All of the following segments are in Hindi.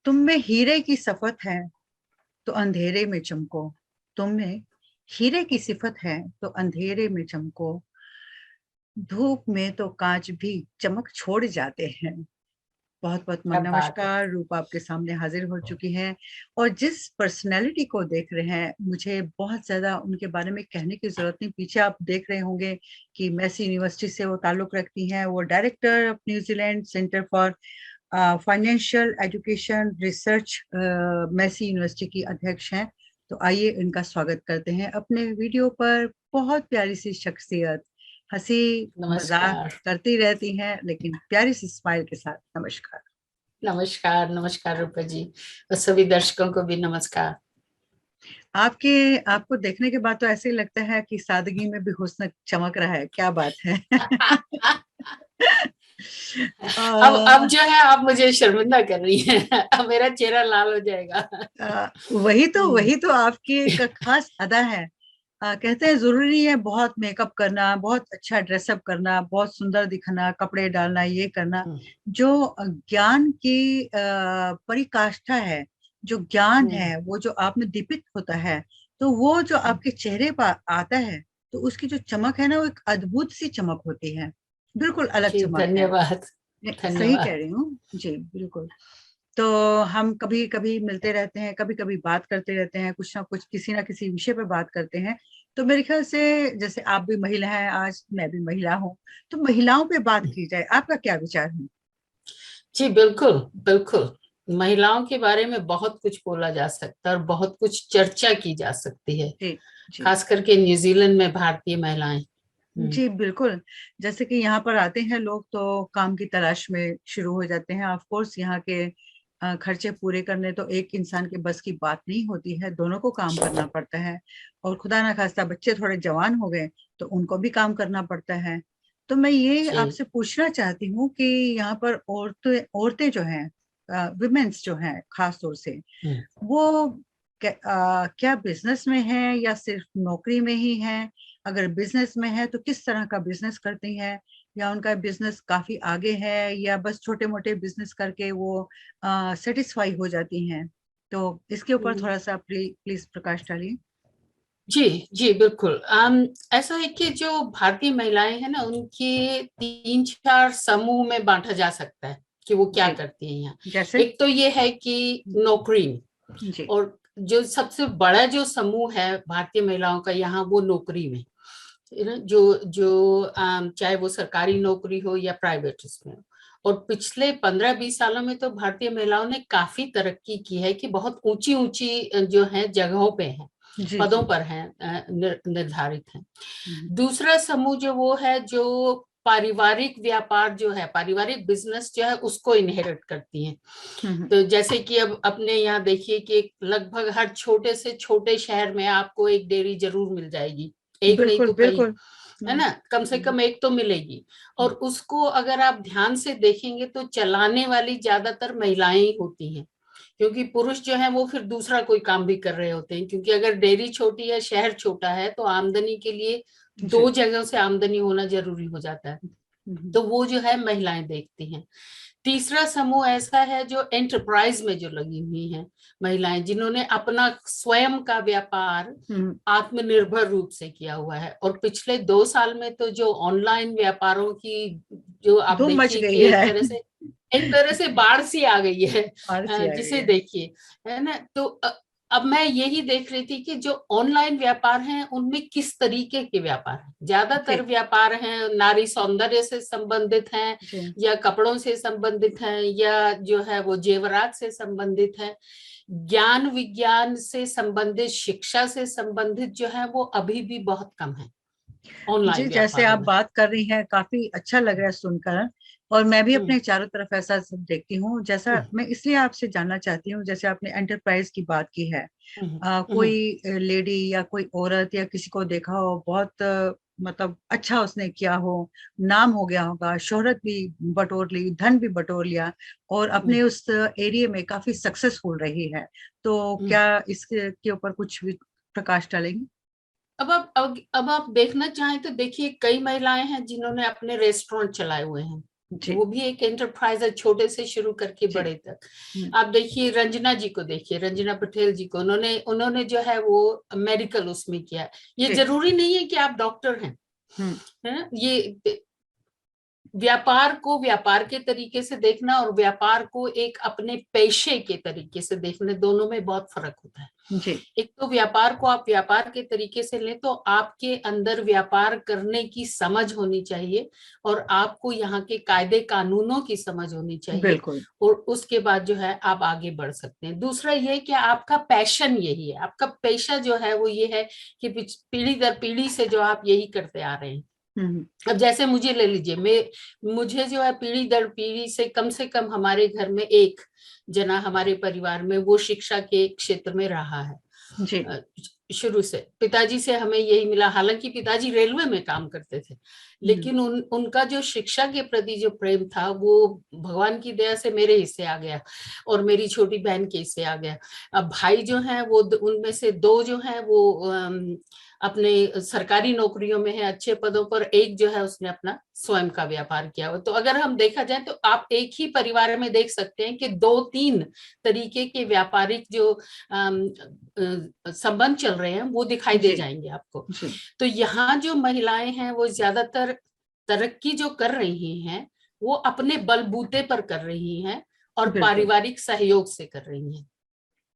तुम में हीरे की सफत है तो अंधेरे में चमको। तुम में हीरे की सिफत है तो अंधेरे में चमको। धूप में तो कांच भी चमक छोड़ जाते हैं। बहुत बहुत क्या बात है। नमस्कार। रूप आपके सामने हाजिर हो चुकी है। और जिस पर्सनैलिटी को देख रहे हैं, मुझे बहुत ज्यादा उनके बारे में कहने की जरूरत नहीं। पीछे आप देख रहे होंगे कि मैसी यूनिवर्सिटी से वो ताल्लुक रखती हैं। वो director of New Zealand centre for financial education research Massey university की अध्यक्ष हैं। तो आइए इनका स्वागत करते हैं अपने वीडियो पर। बहुत प्यारी सी शख्सियत, हंसी मजाक नमस्कार। करती रहती हैं लेकिन प्यारी सी स्माइल के साथ। नमस्कार। नमस्कार नमस्कार रूपा जी, और सभी दर्शकों को भी नमस्कार। आपके आपको देखने के बाद तो ऐसे ही लगता है कि सादगी में भी हुस्न चमक रहा है। क्या बात है। अब अ, जो है आप मुझे शर्मिंदा कर रही हैं। अब मेरा चेहरा लाल हो जाएगा। वही तो आपकी एक खास अदा है। कहते हैं जरूरी नहीं है बहुत मेकअप करना, बहुत अच्छा ड्रेसअप करना, बहुत सुंदर दिखना, कपड़े डालना, ये करना। हम्म, जो ज्ञान की परिकाष्ठा है, जो ज्ञान हम्म, है, वो जो आप में दीपित होता है, तो वो जो आपके चेहरे पर आता है, तो उसकी जो चमक है ना, वो एक अद्भुत सी चमक होती है। बिल्कुल अलग जी चमक है। धन्यवाद। सही कह धन्यवाद। रही हूँ जी, बिल्कुल। तो हम कभी कभी मिलते रहते हैं, कभी कभी बात करते रहते हैं, कुछ ना कुछ किसी ना किसी विषय पे बात करते हैं। तो मेरे ख्याल से जैसे आप भी महिला हैं, आज मैं भी महिला हूँ, तो महिलाओं पे बात की जाए, आपका क्या विचार है? जी बिल्कुल बिल्कुल। महिलाओं के बारे में बहुत कुछ बोला जा सकता है और बहुत कुछ चर्चा की जा सकती है। जी जी खास करके न्यूजीलैंड में भारतीय महिलाएं। जी, बिल्कुल। जैसे कि यहाँ पर आते हैं लोग तो काम की तलाश में शुरू हो जाते हैं। ऑफ कोर्स यहाँ के खर्चे पूरे करने तो एक इंसान के बस की बात नहीं होती है, दोनों को काम करना पड़ता है। और खुदा ना खास्ता बच्चे थोड़े जवान हो गए तो उनको भी काम करना पड़ता है। तो मैं ये जी। आपसे पूछना चाहती हूँ कि यहाँ पर औरतें औरतें जो हैं, विमेन्स जो हैं खास तौर से, हम्म, वो क्या बिजनेस में है या सिर्फ नौकरी में ही है? अगर बिजनेस में है तो किस तरह का बिजनेस करती हैं? या उनका बिजनेस काफी आगे है, या बस छोटे मोटे बिजनेस करके वो सेटिस्फाई हो जाती हैं? तो इसके ऊपर हम्म। थोड़ा सा प्लीज प्रकाश डालिए। जी जी बिल्कुल। ऐसा है कि जो भारतीय महिलाएं हैं ना, उनके तीन चार समूह में बांटा जा सकता है कि वो क्या जी। करती हैं यहाँ। जैसे? एक तो ये है कि नौकरी में, जी। और जो सबसे बड़ा जो समूह है भारतीय महिलाओं का यहाँ, वो नौकरी में। है ना, जो जो चाहे वो सरकारी नौकरी हो या प्राइवेट इसमें हो। और पिछले 15-20 सालों में तो भारतीय महिलाओं ने काफी तरक्की की है कि बहुत ऊंची ऊंची जो है जगहों पे हैं, जी पदों जी। पर हैं, निर्धारित हैं। हम्म दूसरा समूह जो वो है जो पारिवारिक व्यापार जो है, पारिवारिक बिजनेस जो है, उसको इनहेरिट करती हैं। हम्म। तो जैसे कि अब अपने यहाँ देखिए कि लगभग हर छोटे से छोटे शहर में आपको एक डेयरी जरूर मिल जाएगी, एक नहीं बिल्कुल तो कई। बिल्कुल। है ना, कम से हम्म, कम एक तो मिलेगी। और उसको अगर आप ध्यान से देखेंगे तो चलाने वाली ज्यादातर महिलाएं ही होती हैं, क्योंकि पुरुष जो है वो फिर दूसरा कोई काम भी कर रहे होते हैं। क्योंकि अगर डेयरी छोटी है, शहर छोटा है, तो आमदनी के लिए दो जी। जगह से आमदनी होना जरूरी हो जाता है। हम्म। तो वो जो है महिलाएं देखती हैं। तीसरा समूह ऐसा है जो एंटरप्राइज में जो लगी हुई हैं महिलाएं, जिन्होंने अपना स्वयं का व्यापार हम्म। आत्मनिर्भर रूप से किया हुआ है। और पिछले 2 साल में तो जो ऑनलाइन व्यापारों की, जो आप धूम मच देखिए गई कि है। एक तरह से बाढ़ सी आ गई है। आलसी आ गई जिसे है। देखिए, है ना। तो अब मैं यही देख रही थी कि जो ऑनलाइन व्यापार हैं उनमें किस तरीके के व्यापार हैं। ज्यादातर जी व्यापार हैं नारी सौंदर्य से संबंधित हैं, जी या कपड़ों से संबंधित हैं, या जो है वो जेवरात से संबंधित है। ज्ञान विज्ञान से संबंधित, शिक्षा से संबंधित जो है वो अभी भी बहुत कम है जी। ऑनलाइन जैसे व्यापारों आप में। बात कर रही हैं, काफी अच्छा लग रहा है सुनकर। और मैं भी हम्म, अपने चारों तरफ ऐसा सब देखती हूँ। जैसा हम्म, मैं इसलिए आपसे जानना चाहती हूँ, जैसे आपने एंटरप्राइज की बात की है। हम्म, हम्म, कोई लेडी या कोई औरत या किसी को देखा हो, बहुत मतलब अच्छा उसने किया हो, नाम हो गया होगा, शोहरत भी बटोर ली, धन भी बटोर लिया, और अपने हम्म, उस एरिया में काफी सक्सेसफुल रही है। तो हम्म। क्या इसके के ऊपर कुछ भी प्रकाश डालेंगे? अब आप देखना चाहें तो देखिए, कई महिलाएं हैं जिन्होंने अपने रेस्टोरेंट चलाए हुए हैं। जी। वो भी एक एंटरप्राइज है, छोटे से शुरू करके जी। बड़े तक। आप देखिए रंजना जी को, देखिए रंजना पटेल जी को, उन्होंने उन्होंने जो है वो मेडिकल उसमें किया। ये जी। जरूरी नहीं है कि आप डॉक्टर हैं, हम्म। है ना। ये व्यापार को व्यापार के तरीके से देखना और व्यापार को एक अपने पेशे के तरीके से देखने, दोनों में बहुत फर्क होता है। जी। एक तो व्यापार को आप व्यापार के तरीके से लें तो आपके अंदर व्यापार करने की समझ होनी चाहिए और आपको यहाँ के कायदे कानूनों की समझ होनी चाहिए, बिल्कुल। और उसके बाद जो है आप आगे बढ़ सकते हैं। दूसरा ये कि आपका पैशन यही है, आपका पेशा जो है वो ये है कि पीढ़ी दर पीढ़ी से जो आप यही करते आ रहे हैं। अब जैसे मुझे ले लीजिए, मुझे जो है पीढ़ी दर पीढ़ी से कम हमारे घर में एक जना हमारे परिवार में वो शिक्षा के क्षेत्र में रहा है। जी। शुरू से पिताजी से हमें यही मिला। हालांकि पिताजी रेलवे में काम करते थे, लेकिन उनका जो शिक्षा के प्रति जो प्रेम था वो भगवान की दया से मेरे हिस्से आ गया और मेरी छोटी बहन के हिस्से आ गया। अब भाई जो हैं वो उनमें से दो जो हैं वो अपने सरकारी नौकरियों में है, अच्छे पदों पर। एक जो है उसने अपना स्वयं का व्यापार किया हुआ। तो अगर हम देखा जाए तो आप एक ही परिवार में देख सकते हैं कि 2-3 तरीके के व्यापारिक जो संबंध चल रहे हैं वो दिखाई दे जी। जाएंगे आपको। जी। तो यहाँ जो महिलाएं हैं वो ज्यादातर तरक्की जो कर रही हैं वो अपने बलबूते पर कर रही हैं और बिल्कुल। पारिवारिक सहयोग से कर रही हैं।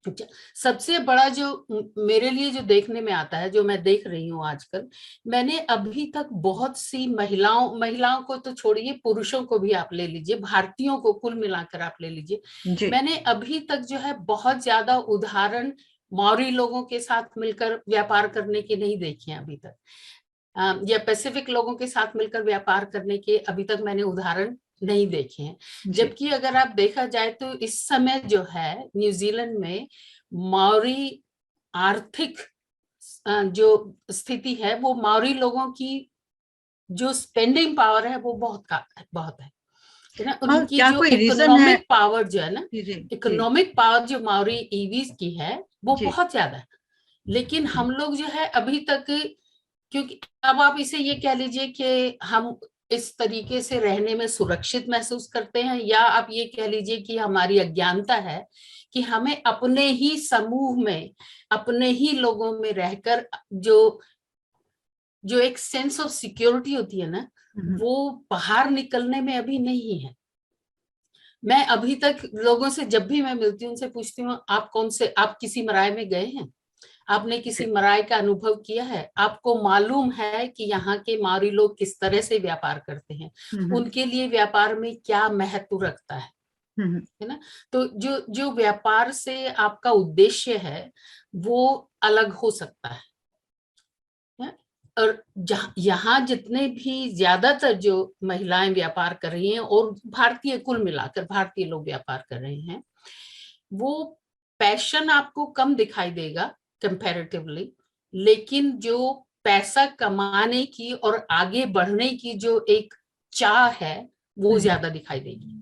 अच्छा, सबसे बड़ा जो मेरे लिए जो देखने में आता है, जो मैं देख रही हूँ आजकल, मैंने अभी तक बहुत सी महिलाओं को तो छोड़िए, पुरुषों को भी आप ले लीजिए, भारतीयों को कुल मिलाकर आप ले लीजिए, जी। मैंने अभी तक जो है बहुत ज्यादा उदाहरण मौरी लोगों के साथ मिलकर व्यापार करने के नहीं देखे हैं अभी तक, या पैसिफिक लोगों के साथ मिलकर व्यापार करने के अभी तक मैंने उदाहरण नहीं देखे हैं। जी। जबकि अगर आप देखा जाए तो इस समय जो है न्यूजीलैंड में माओरी आर्थिक जो स्थिति है, वो माओरी लोगों की जो स्पेंडिंग पावर है वो बहुत है ना। हाँ, उनकी क्या जो कोई रीजन है? इकोनॉमिक पावर जो है ना, जी। जी। जी। इकोनॉमिक पावर जो माओरी ईवीज की है वो जी। बहुत ज्यादा है। लेकिन हम लोग जो है अभी तक, क्योंकि अब आप इसे ये कह लीजिए कि हम इस तरीके से रहने में सुरक्षित महसूस करते हैं, या आप ये कह लीजिए कि हमारी अज्ञानता है कि हमें अपने ही समूह में, अपने ही लोगों में रहकर जो जो एक सेंस ऑफ सिक्योरिटी होती है ना, वो बाहर निकलने में अभी नहीं है। मैं अभी तक लोगों से जब भी मैं मिलती हूँ उनसे पूछती हूँ, आप किसी मराए में गए हैं? आपने किसी मराए का अनुभव किया है? आपको मालूम है कि यहाँ के मारी लोग किस तरह से व्यापार करते हैं? उनके लिए व्यापार में क्या महत्व रखता है ना। तो जो जो व्यापार से आपका उद्देश्य है वो अलग हो सकता है। और यहाँ जितने भी ज्यादातर जो महिलाएं व्यापार कर रही हैं, और भारतीय कुल मिलाकर भारतीय लोग व्यापार कर रहे हैं, वो पैशन आपको कम दिखाई देगा कंपैरेटिवली, लेकिन जो पैसा कमाने की और आगे बढ़ने की जो एक चाह है वो ज्यादा दिखाई देगी।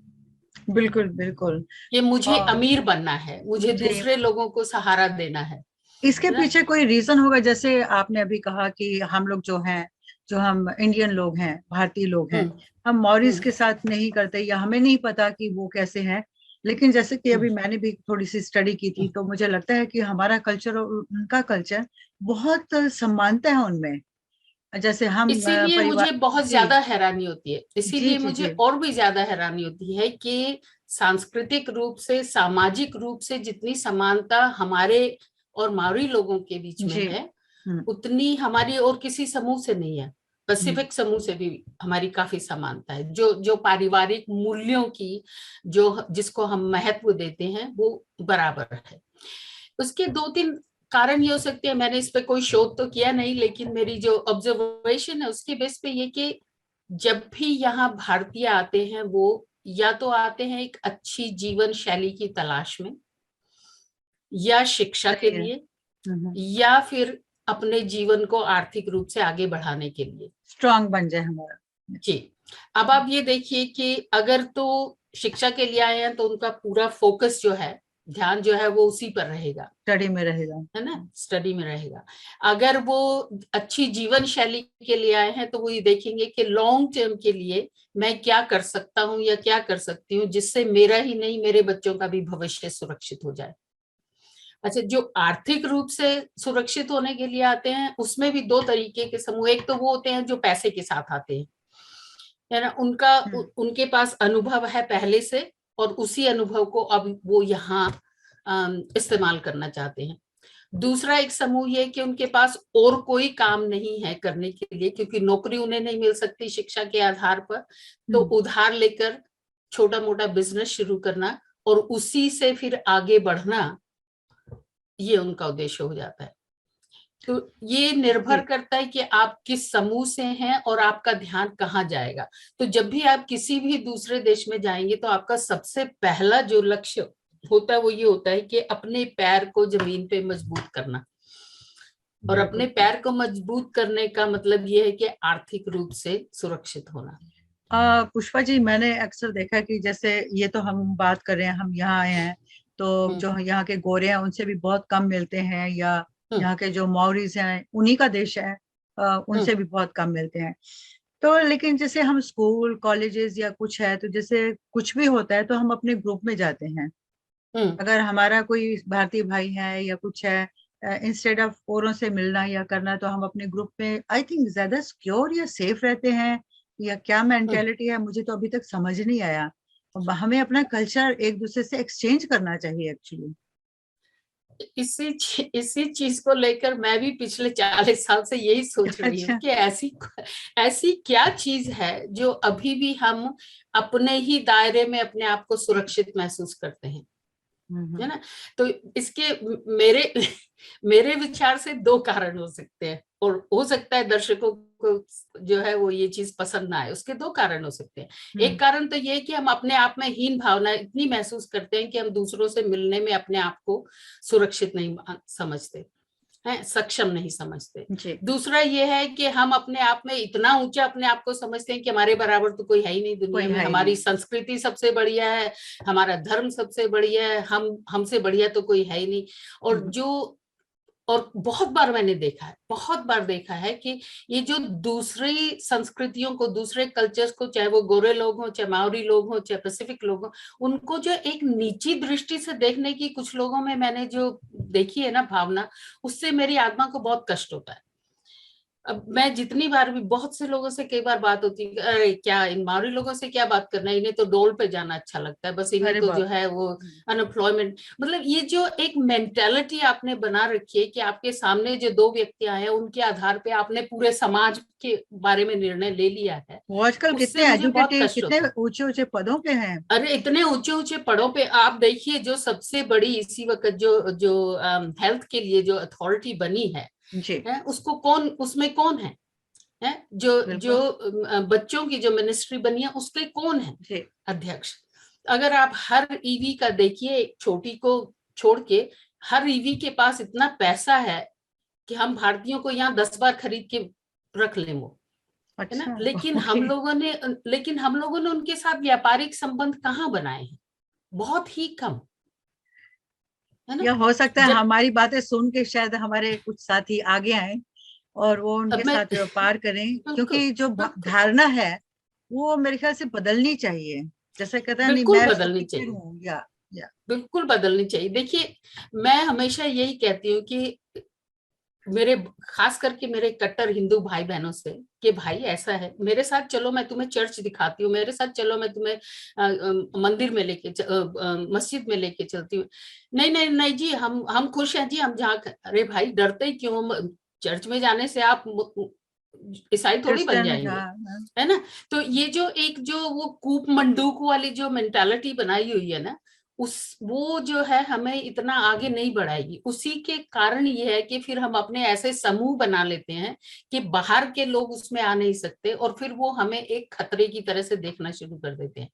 बिल्कुल। बिल्कुल। कि मुझे और अमीर बनना है, मुझे जी, दूसरे लोगों को सहारा देना है इसके ना। पीछे कोई रीजन होगा? जैसे आपने अभी कहा कि हम लोग जो हैं, जो हम इंडियन लोग हैं, भारतीय लोग हैं, हम्म हम मॉरिस हम्म के साथ नहीं करते या हमें नहीं पता कि वो कैसे हैं। लेकिन जैसे कि अभी मैंने भी थोड़ी सी स्टडी की थी, तो मुझे लगता है कि हमारा कल्चर और उनका कल्चर बहुत समानता है उनमें। जैसे हम इसीलिए परिवार। मुझे बहुत जी। ज्यादा हैरानी होती है, जी। इसीलिए जी। मुझे जी। और भी ज्यादा हैरानी होती है कि सांस्कृतिक रूप से, सामाजिक रूप से जितनी समानता हमारे और मावरी लोगों के बीच में जी। है, हम्म। उतनी हमारी और किसी समूह से नहीं है। हम्म। पैसिफिक समूह से भी हमारी काफी समानता है। जो जो पारिवारिक मूल्यों की जो जिसको हम महत्व देते हैं वो बराबर है। उसके 2-3 कारण ये हो सकते हैं। मैंने इस पे कोई शोध तो किया नहीं, लेकिन मेरी जो ऑब्जर्वेशन है उसके बेस पे ये कि जब भी यहाँ भारतीय आते हैं वो या तो आते हैं एक अच्छी जीवन शैली की तलाश में, या शिक्षा के सही है। लिए, या फिर अपने जीवन को आर्थिक रूप से आगे बढ़ाने के लिए। स्ट्रांग बन जाए हमारा। जी। अब आप ये देखिए कि अगर तो शिक्षा के लिए आए हैं तो उनका पूरा फोकस जो है ध्यान जो है वो उसी पर रहेगा, स्टडी में रहेगा, है ना, स्टडी में रहेगा। अगर वो अच्छी जीवन शैली के लिए आए हैं तो वो ये देखेंगे कि लॉन्ग टर्म के लिए मैं क्या कर सकता हूँ या क्या कर सकती हूँ जिससे मेरा ही नहीं मेरे बच्चों का भी भविष्य सुरक्षित हो जाए। अच्छा, जो आर्थिक रूप से सुरक्षित होने के लिए आते हैं उसमें भी दो तरीके के समूह, एक तो वो होते हैं जो पैसे के साथ आते हैं, है ना, उनके पास अनुभव है पहले से और उसी अनुभव को अब वो यहाँ इस्तेमाल करना चाहते हैं। दूसरा एक समूह ये कि उनके पास और कोई काम नहीं है करने के लिए, क्योंकि नौकरी उन्हें नहीं मिल सकती शिक्षा के आधार पर, तो उधार लेकर छोटा मोटा बिजनेस शुरू करना और उसी से फिर आगे बढ़ना, ये उनका उद्देश्य हो जाता है। तो ये निर्भर करता है कि आप किस समूह से हैं और आपका ध्यान कहाँ जाएगा। तो जब भी आप किसी भी दूसरे देश में जाएंगे तो आपका सबसे पहला जो लक्ष्य होता है वो ये होता है कि अपने पैर को जमीन पे मजबूत करना। और अपने पैर को मजबूत करने का मतलब ये है कि आर्थिक रूप से सुरक्षित होना। पुष्पा जी, मैंने अक्सर देखा कि जैसे ये तो हम बात कर रहे हैं, हम यहाँ आए हैं तो जो यहाँ के गोरे हैं उनसे भी बहुत कम मिलते हैं, या यहाँ के जो मौरीज हैं उन्हीं का देश है, उनसे भी बहुत कम मिलते हैं। तो लेकिन जैसे हम स्कूल कॉलेजेस या कुछ है, तो जैसे कुछ भी होता है तो हम अपने ग्रुप में जाते हैं। अगर हमारा कोई भारतीय भाई है या कुछ है, इंस्टेड ऑफ औरों से मिलना या करना, तो हम अपने ग्रुप में आई थिंक ज्यादा सिक्योर या सेफ रहते हैं, या क्या मेंटेलिटी है मुझे तो अभी तक समझ नहीं आया। हमें अपना कल्चर एक दूसरे से एक्सचेंज करना चाहिए एक्चुअली। इसी चीज को लेकर मैं भी पिछले 40 साल से यही सोच रही हूँ अच्छा। कि ऐसी क्या चीज है जो अभी भी हम अपने ही दायरे में अपने आप को सुरक्षित महसूस करते हैं, है ना। तो इसके मेरे मेरे विचार से दो कारण हो सकते हैं, और हो सकता है दर्शकों को जो है वो ये चीज पसंद ना आए। उसके दो कारण हो सकते हैं। एक कारण तो ये कि हम अपने आप में हीन भावना इतनी महसूस करते हैं कि हम दूसरों से मिलने में अपने आप को सुरक्षित नहीं समझते हैं, सक्षम नहीं समझते। दूसरा ये है कि हम अपने आप में इतना ऊंचा अपने आप को समझते हैं कि हमारे बराबर तो कोई है ही नहीं दुनिया में, हमारी संस्कृति सबसे बढ़िया है, हमारा धर्म सबसे बढ़िया है, हमसे बढ़िया तो कोई है ही नहीं। और बहुत बार मैंने देखा है, बहुत बार देखा है कि ये जो दूसरी संस्कृतियों को, दूसरे कल्चर्स को, चाहे वो गोरे लोग हो, चाहे माओरी लोग हो, चाहे पैसिफिक लोग हो, उनको जो एक नीची दृष्टि से देखने की कुछ लोगों में मैंने जो देखी है ना भावना, उससे मेरी आत्मा को बहुत कष्ट होता है। अब मैं जितनी बार भी बहुत से लोगों से कई बार बात होती है, अरे क्या इन माओरी लोगों से क्या बात करना है, इन्हें तो डोल पे जाना अच्छा लगता है, बस इन्हें तो जो है वो अनएम्प्लॉयमेंट, मतलब ये जो एक मेंटेलिटी आपने बना रखी है कि आपके सामने जो दो व्यक्तियां हैं उनके आधार पे आपने पूरे समाज के बारे में निर्णय ले लिया है। वो आजकल कितने एजुकेटेड, कितने ऊंचे ऊंचे पदों पे हैं। अरे इतने ऊंचे ऊंचे पदों पे आप देखिए, जो सबसे बड़ी इसी वक्त जो जो हेल्थ के लिए जो अथॉरिटी बनी है उसको कौन, उसमें कौन है जो बच्चों की जो मिनिस्ट्री बनी है उसके कौन है अध्यक्ष। अगर आप हर ईवी का देखिए, छोटी को छोड़ के हर ईवी के पास इतना पैसा है कि हम भारतीयों को यहाँ 10 बार खरीद के रख लें वो, है ना। लेकिन हम लोगों ने उनके साथ व्यापारिक संबंध कहाँ बनाए हैं, बहुत ही कम, है ना। या हो सकता है हमारी बातें सुन के शायद हमारे कुछ साथी आगे आए और वो उनके साथ व्यापार करें, क्योंकि जो धारणा है वो मेरे ख्याल से बदलनी चाहिए। जैसे कहता है नहीं मैं बदलनी चाहिए, बिल्कुल बदलनी चाहिए। देखिए मैं हमेशा यही कहती हूँ कि मेरे खास करके मेरे कट्टर हिंदू भाई बहनों से कि भाई ऐसा है, मेरे साथ चलो मैं तुम्हें चर्च दिखाती हूँ, मेरे साथ चलो मैं तुम्हें मंदिर में लेके मस्जिद में लेके चलती हूँ। नहीं नहीं नहीं जी, हम खुश हैं जी, हम जहाँ। अरे भाई डरते क्यों, चर्च में जाने से आप ईसाई थोड़ी बन जाएंगे, है ना। तो ये जो एक जो वो कूप मंडूक वाली जो मेंटालिटी बनाई हुई है ना, वो जो है हमें इतना आगे नहीं बढ़ाएगी। उसी के कारण ये है कि फिर हम अपने ऐसे समूह बना लेते हैं कि बाहर के लोग उसमें आ नहीं सकते, और फिर वो हमें एक खतरे की तरह से देखना शुरू कर देते हैं,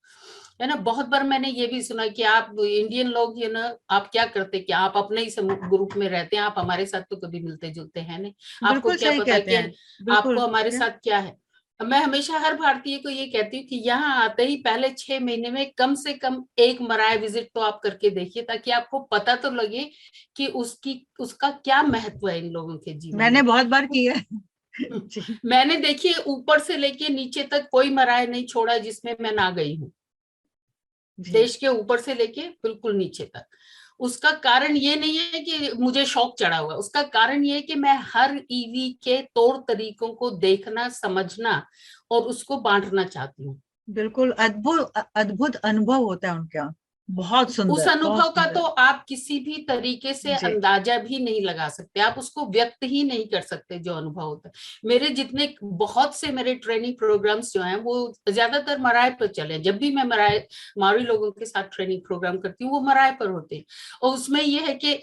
है ना। बहुत बार मैंने ये भी सुना कि आप इंडियन लोग, ये ना, आप क्या करते, क्या आप अपने ही समूह ग्रुप में रहते हैं, आप हमारे साथ तो कभी मिलते जुलते हैं नहीं, आपको क्या पता कि आपको हमारे साथ क्या है। मैं हमेशा हर भारतीय को ये कहती हूँ कि यहाँ आते ही पहले 6 महीने में कम से कम एक मराय विजिट तो आप करके देखिए, ताकि आपको पता तो लगे कि उसका क्या महत्व है इन लोगों के जीवन मैंने में। बहुत बार किया है। जी मैंने देखिए ऊपर से लेके नीचे तक कोई मराय नहीं छोड़ा जिसमें मैं ना गई हूँ, जी देश के ऊपर से लेके बिल्कुल नीचे तक। उसका कारण ये नहीं है कि मुझे शौक चढ़ा हुआ, उसका कारण ये है कि मैं हर ईवी के तौर तरीकों को देखना, समझना और उसको बांटना चाहती हूँ। बिल्कुल, अद्भुत अद्भुत अनुभव होता है उनका, बहुत उस सुंदर, बहुत अनुभव का तो सुंदर। आप किसी भी तरीके से जी अंदाजा भी नहीं लगा सकते, आप उसको व्यक्त ही नहीं कर सकते जो अनुभव होता है। मेरे जितने बहुत से मेरे ट्रेनिंग प्रोग्राम्स जो हैं वो ज्यादातर मराय पर चले। जब भी मैं मराय मारवी लोगों के साथ ट्रेनिंग प्रोग्राम करती हूँ वो मराय पर होते हैं। और उसमें ये है कि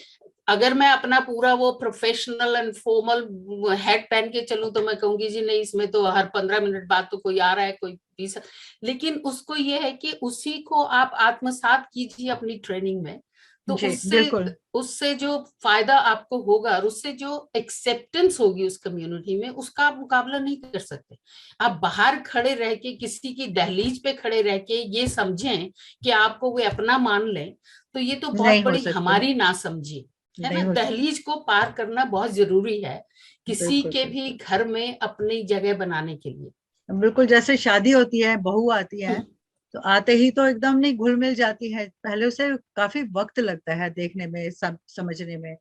अगर मैं अपना पूरा वो प्रोफेशनल एंड फॉर्मल हेड पहन के चलूं तो मैं कहूंगी जी नहीं, इसमें तो हर 15 मिनट बाद तो कोई आ रहा है, कोई 20। लेकिन उसको ये है कि उसी को आप आत्मसात कीजिए अपनी ट्रेनिंग में, तो जी उससे बिल्कुल। उससे जो फायदा आपको होगा और उससे जो एक्सेप्टेंस होगी उस कम्युनिटी में, उसका आप मुकाबला नहीं कर सकते। आप बाहर खड़े रह के किसी की दहलीज पे खड़े रह के ये समझें कि आपको वे अपना मान लें, तो ये तो बहुत नहीं हो बड़ी सकते, हमारी नासमझी है नहीं ना। हो सकते। दहलीज को पार करना बहुत जरूरी है किसी बिल्कुल के भी बिल्कुल घर में अपनी जगह बनाने के लिए। बिल्कुल, जैसे शादी होती है, बहू आती है, तो आते ही तो एकदम नहीं घुल मिल जाती है, पहले उसे काफी वक्त लगता है देखने में, सब समझने में।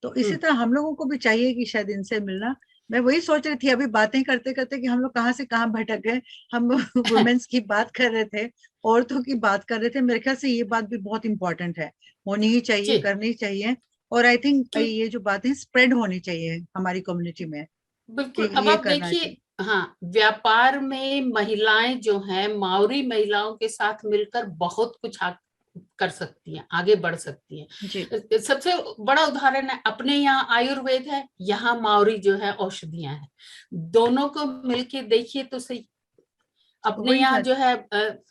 तो इसी हम्म तरह हम लोगों को भी चाहिए कि शायद इनसे मिलना। मैं वही सोच रही थी अभी बातें करते करते कि हम लोग कहाँ से कहाँ भटक गए। हम वुमेन्स की बात कर रहे थे, औरतों की बात कर रहे थे। मेरे ख्याल से ये बात भी बहुत इंपॉर्टेंट है, होनी ही चाहिए, जी करनी चाहिए। और आई थिंक क्यों, ये जो बातें स्प्रेड होनी चाहिए हमारी कम्युनिटी में, कि बिल्कुल। अब ये आप करना देखिए, चाहिए। हाँ, व्यापार में महिलाएं जो हैं मावरी महिलाओं के साथ मिलकर बहुत कुछ कर सकती हैं, आगे बढ़ सकती जी हैं। सबसे बड़ा उदाहरण है अपने यहाँ आयुर्वेद है, यहाँ मावरी जो है औषधियां हैं। दोनों को मिलके देखिए तो सही। अपने वही यहाँ बात। जो है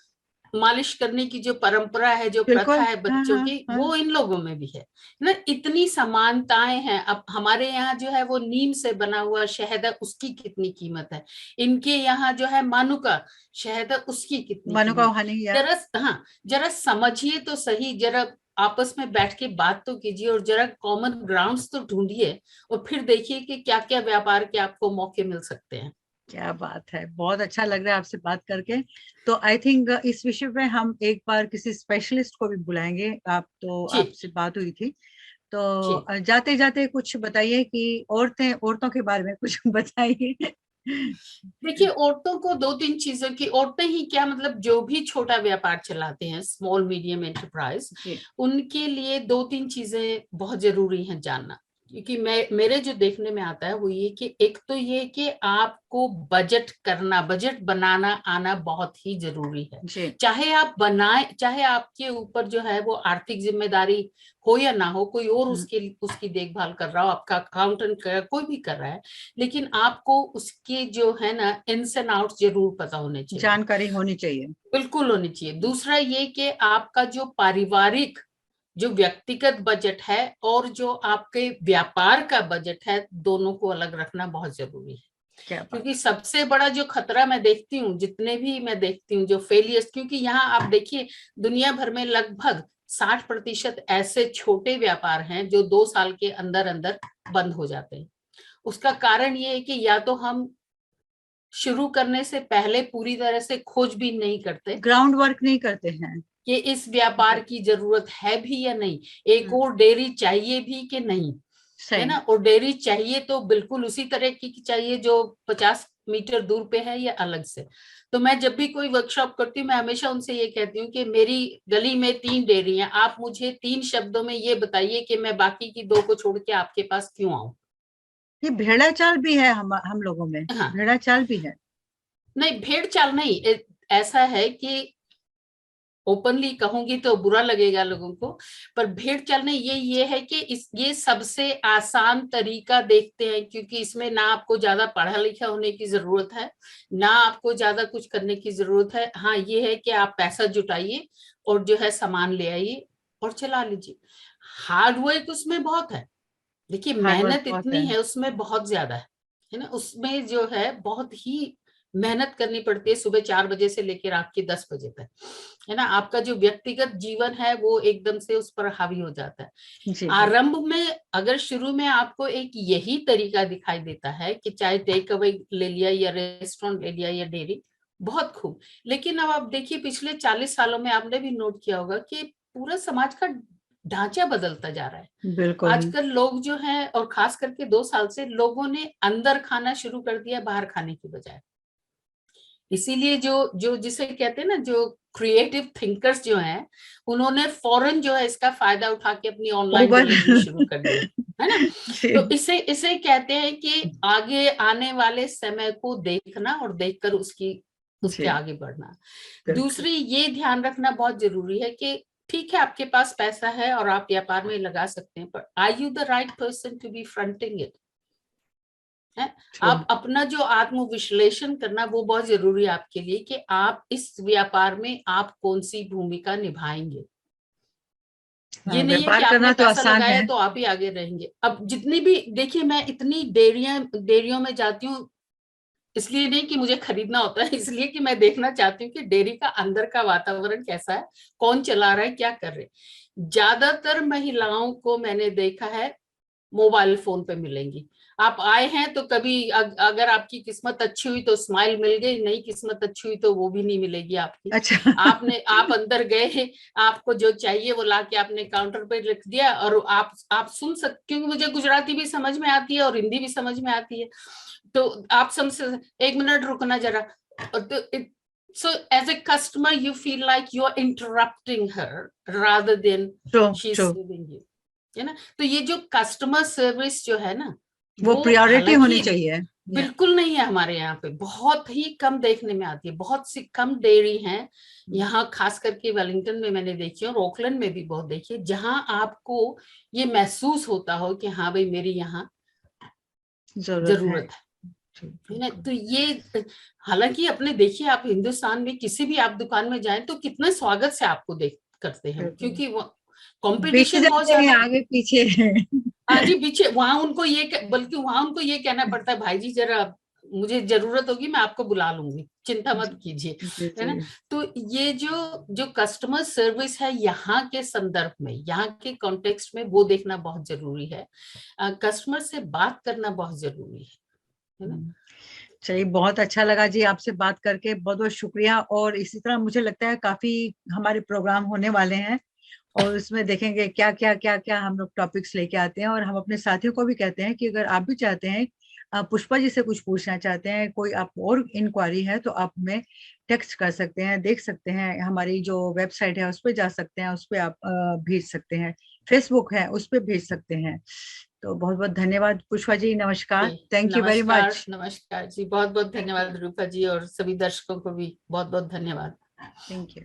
मालिश करने की जो परंपरा है, जो प्रथा बिल्कुल, है हाँ बच्चों हाँ की, हाँ। वो इन लोगों में भी है ना। इतनी समानताएं हैं। अब हमारे यहाँ जो है वो नीम से बना हुआ शहद है, उसकी कितनी कीमत है। इनके यहाँ जो है मानुका शहद है, उसकी कितनी मनुका कीमत। हानि या। जरा, हाँ, जरा समझिए तो सही, जरा आपस में बैठ के बात तो कीजिए और जरा कॉमन ग्राउंड्स तो ढूंढिए, और फिर देखिए कि क्या क्या व्यापार के आपको मौके मिल सकते हैं। क्या बात है, बहुत अच्छा लग रहा है आपसे बात करके। तो आई थिंक इस विषय पे हम एक बार किसी स्पेशलिस्ट को भी बुलाएंगे। आप तो जी आपसे बात हुई थी, जी। तो जाते जाते कुछ बताइए कि औरतों के बारे में कुछ बताइए। देखिए, औरतों को दो तीन चीजों की, औरतें ही क्या, मतलब जो भी छोटा व्यापार चलाते हैं, स्मॉल मीडियम एंटरप्राइज, जी उनके लिए दो तीन चीजें बहुत जरूरी हैं जानना। क्योंकि मेरे जो देखने में आता है वो ये कि एक तो ये कि आपको बजट बनाना आना बहुत ही जरूरी है। जी चाहे आप बनाए, चाहे आपके ऊपर जो है वो आर्थिक जिम्मेदारी हो या ना हो, कोई और हम्म, उसकी देखभाल कर रहा हो, आपका अकाउंटेंट कोई भी कर रहा है, लेकिन आपको उसके जो है ना इन्स एंड आउट्स जरूर पता होने चाहिए। जानकारी होनी चाहिए। बिल्कुल होनी चाहिए। दूसरा ये कि आपका जो पारिवारिक, जो व्यक्तिगत बजट है और जो आपके व्यापार का बजट है, दोनों को अलग रखना बहुत जरूरी है। क्या बात। क्योंकि सबसे बड़ा जो खतरा मैं देखती हूँ, जितने भी मैं देखती हूँ जो फेलियर्स, क्योंकि यहाँ आप देखिए दुनिया भर में लगभग 60% ऐसे छोटे व्यापार हैं जो 2 साल के अंदर अंदर बंद हो जाते हैं। उसका कारण ये है कि या तो हम शुरू करने से पहले पूरी तरह से खोजबीन नहीं करते ग्राउंड वर्क नहीं करते हैं। कि इस व्यापार जी की जरूरत है भी या नहीं, एक हम्म, और डेयरी चाहिए भी कि नहीं, है सही। ना। और डेयरी चाहिए तो बिल्कुल उसी तरह की चाहिए जो 50 मीटर दूर पे है या अलग से। तो मैं जब भी कोई वर्कशॉप करती हूँ मैं हमेशा उनसे ये कहती हूँ कि मेरी गली में 3 डेयरी हैं, आप मुझे 3 शब्दों में ये बताइए कि मैं बाकी की 2 को छोड़ के आपके पास क्यों आऊं। ये भेड़ा चाल भी है हम लोगों में, हाँ, भेड़ा चाल भी है। नहीं भेड़ चाल नहीं, ऐसा है कि ओपनली कहूंगी तो बुरा लगेगा लोगों को, पर भेड़ चाल नहीं, ये है कि ये सबसे आसान तरीका देखते हैं, क्योंकि इसमें ना आपको ज्यादा पढ़ा लिखा होने की जरूरत है, ना आपको ज्यादा कुछ करने की जरूरत है। हाँ, ये है कि आप पैसा जुटाइए और जो है सामान ले आइए और चला लीजिए। हार्ड वर्क उसमें बहुत है। देखिए हार्ड वर्क मेहनत बहुत इतनी है। है उसमें, बहुत ज्यादा है ना। उसमें जो है बहुत ही मेहनत करनी पड़ती है सुबह 4 बजे से लेकर रात के 10 बजे तक, है ना। आपका जो व्यक्तिगत जीवन है वो एकदम से उस पर हावी हो जाता है। जी जी आरंभ में अगर शुरू में आपको एक यही तरीका दिखाई देता है कि चाहे टेक अवे ले लिया या रेस्टोरेंट ले लिया या डेयरी, बहुत खूब। लेकिन अब आप देखिए पिछले 40 सालों में आपने भी नोट किया होगा कि पूरा समाज का ढांचा बदलता जा रहा है। बिल्कुल। आजकल लोग जो हैं, और खास करके 2 साल से लोगों ने अंदर खाना शुरू कर दिया बाहर खाने की बजाय। इसीलिए जो जो जिसे कहते हैं ना, जो क्रिएटिव थिंकर्स जो हैं, उन्होंने फौरन जो है इसका फायदा उठा के अपनी ऑनलाइन ओवर डिलीवरी शुरू कर दिया, है ना। जी तो इसे इसे कहते हैं कि आगे आने वाले समय को देखना और देखकर उसके जी आगे बढ़ना। बिल्कुल। दूसरी ये ध्यान रखना बहुत जरूरी है कि ठीक है आपके पास पैसा है और आप व्यापार में लगा सकते हैं, पर are you the right person to be fronting it, है। ट्रू। आप अपना जो आत्म विश्लेषण करना वो बहुत जरूरी है आपके लिए कि आप इस व्यापार में आप कौन सी भूमिका निभाएंगे। ये हाँ, नहीं है कि व्यापार आपने करना तो पैसा आसान लगाया है। तो आप ही आगे रहेंगे। अब जितनी भी देखिए, मैं इतनी डेयरियों में जाती हूँ, इसलिए नहीं कि मुझे खरीदना होता है, इसलिए कि मैं देखना चाहती हूँ कि डेयरी का अंदर का वातावरण कैसा है, कौन चला रहा है, क्या कर रहे हैं। ज्यादातर महिलाओं को मैंने देखा है मोबाइल फोन पे मिलेंगी। आप आए हैं तो कभी अगर आपकी किस्मत अच्छी हुई तो स्माइल मिल गई, नहीं किस्मत अच्छी हुई तो वो भी नहीं मिलेगी आपकी। अच्छा आप अंदर गए, आपको जो चाहिए वो लाके आपने काउंटर पे रख दिया, और आप सुन सकते, क्योंकि मुझे गुजराती भी समझ में आती है और हिंदी भी समझ में आती है, तो आप समझ, 1 मिनट रुकना जरा। तो so as a customer you feel like you're interrupting her rather than true she's true. serving you, है ना। तो ये जो कस्टमर सर्विस जो है ना, वो वो प्रायोरिटी होनी हालांकि चाहिए। या बिल्कुल नहीं है हमारे यहाँ पे, बहुत ही कम देखने में आती है। बहुत सी कम डेयरी हैं यहाँ, खास करके वेलिंगटन में मैंने देखी है और ओकलैंड में भी बहुत देखी है, जहां आपको ये महसूस होता हो कि हाँ भाई मेरी यहाँ जरूरत है। जरूरत जी है ना। बिल्कुल। तो ये हालांकि अपने देखिए, आप हिंदुस्तान में किसी भी आप दुकान में जाएं तो कितने स्वागत से आपको देख करते हैं, बिल्कुल। क्योंकि वो बीच कंपटीशन बहुत जाते हैं ज्यादा है। आगे पीछे। हाँ जी, पीछे वहां उनको बल्कि वहां उनको ये कहना पड़ता है, भाई जी जरा मुझे जरूरत होगी मैं आपको बुला लूंगी, चिंता जी मत कीजिए, जी है जी ना। तो ये जो जो कस्टमर सर्विस है यहाँ के संदर्भ में, यहाँ के कॉन्टेक्स्ट में, वो देखना बहुत जरूरी है। कस्टमर से बात करना बहुत जरूरी है ना। चलिए, बहुत अच्छा लगा जी आपसे बात करके, बहुत बहुत शुक्रिया। और इसी तरह मुझे लगता है काफी हमारे प्रोग्राम होने वाले हैं, और उसमें देखेंगे क्या क्या हम लोग टॉपिक्स लेके आते हैं। और हम अपने साथियों को भी कहते हैं कि अगर आप भी चाहते हैं, पुष्पा जी से कुछ पूछना चाहते हैं, कोई आप और इंक्वायरी है, तो आप हमें टेक्स्ट कर सकते हैं, देख सकते हैं, हमारी जो वेबसाइट है उस पर जा सकते हैं, उस पर आप भेज सकते हैं, फेसबुक है उस पर भेज सकते हैं। तो बहुत बहुत धन्यवाद पुष्पा जी, नमस्कार, थैंक यू वेरी नमस्कार, मच। नमस्कार जी, बहुत बहुत धन्यवाद रूपा जी, और सभी दर्शकों को भी बहुत बहुत धन्यवाद। Thank you.